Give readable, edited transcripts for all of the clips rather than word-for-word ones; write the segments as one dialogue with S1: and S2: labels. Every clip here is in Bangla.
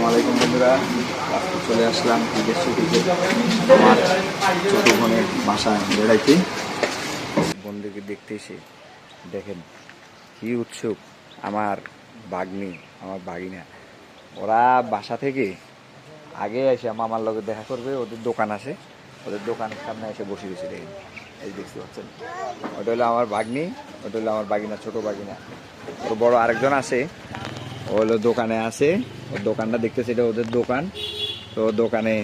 S1: আসসালামু আলাইকুম বন্ধুরা, আজকে চলে আসলাম ঈদের ছুটিতে আমার ছোট বোনের বাসায় বেড়াইতে। বন্ধুকে দেখতে এসে দেখেন কি উৎসুক আমার ভাগ্নি, আমার ভাগিনা। ওরা বাসা থেকে আগে এসে মামার লগে দেখা করবে, ওদের দোকান আছে, ওদের দোকানের সামনে এসে বসে গেছে। দেখেন, এই দেখতে পাচ্ছেন, ওটা হলো আমার ভাগ্নি, ওটা হলো আমার ভাগিনা, ছোট ভাগিনা। ওর বড় আরেকজন আছে, ও হলো দোকানে আছে, ওর দোকানটা দেখতেছে, এটা ওদের দোকান। তো দোকানে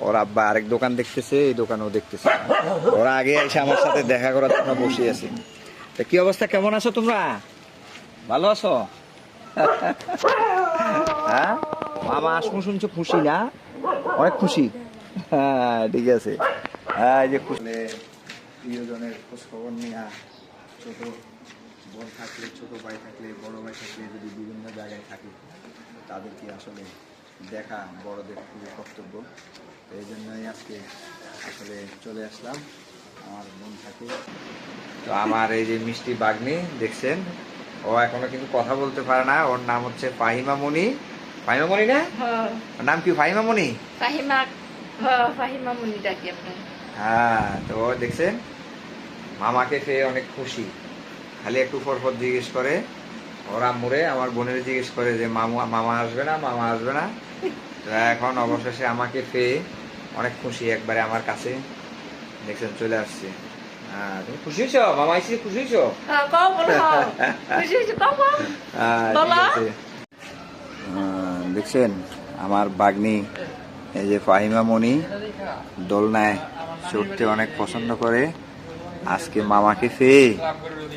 S1: ওর আব্বা আরেক দোকান দেখতেছে, এই দোকানেও দেখতেছে। ওরা আগে এসে আমার সাথে দেখা করার জন্য বসে আছে। তা কি অবস্থা, কেমন আছো তোমরা? ভালো আছো? হ্যাঁ, মামা আসমু শুনছো, খুশি না? অনেক খুশি। হ্যাঁ ঠিক আছে। হ্যাঁ, এই যে খুশি প্রিয়জনের খোঁজখবর নিয়ে, ছোট বোন থাকলে, ছোট ভাই থাকলে, বড় ভাই থাকলে, যদি বিভিন্ন জায়গায় থাকে তাদেরকে আসলে দেখা বড়দের খুবই কর্তব্য। তো এই জন্যই আজকে আসলে চলে আসলাম। আমার বোন থাকে, তো আমার এই যে মিষ্টি বাগ্নি দেখছেন, ও এখনো কিন্তু কথা বলতে পারে না। ওর নাম হচ্ছে ফাহিমা মনি। ফাহিমা মনি না? ওর নাম কি ফাহিমা মনি?
S2: ফাহিমা মনি ডাকি আপনার।
S1: হ্যাঁ, তো ও দেখছেন মামাকে পেয়ে অনেক খুশি। খালি একটু পরপর জিজ্ঞেস করে, ওর আম্মুরে, আমার বোনের জিজ্ঞেস করে যে মামা আসবে না, মামা আসবে না। তো এখন অবশেষে আমাকে পেয়ে অনেক খুশি, একবারে আমার কাছে দেখছেন চলে আসছে। হ্যাঁ, তুমি খুশি হয়েছো? মামা এসে খুশি হয়েছো? দেখছেন আমার বাগ্নি, এই যে ফাহিমা মনি দোলনায় চড়তে অনেক পছন্দ করে। আজকে মামাকে পেয়ে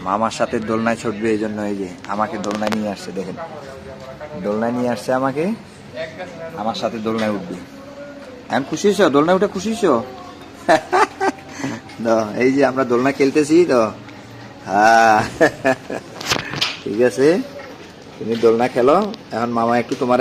S1: মামার সাথে দোলনায় ছুটবে, এই জন্য এই যে আমাকে দোলনায় নিয়ে আসছে। দেখেন, দোলনায় নিয়ে আসছে আমাকে, আমার সাথে দোলনায় উঠবে। এখন খুশি হয়েছ? দোলনায় উঠে খুশি হয়েছ? এই যে আমরা দোলনা খেলতেছি তো। হ্যাঁ ঠিক আছে, তুমি দোলনা খেলো। এখন মামা একটু তোমার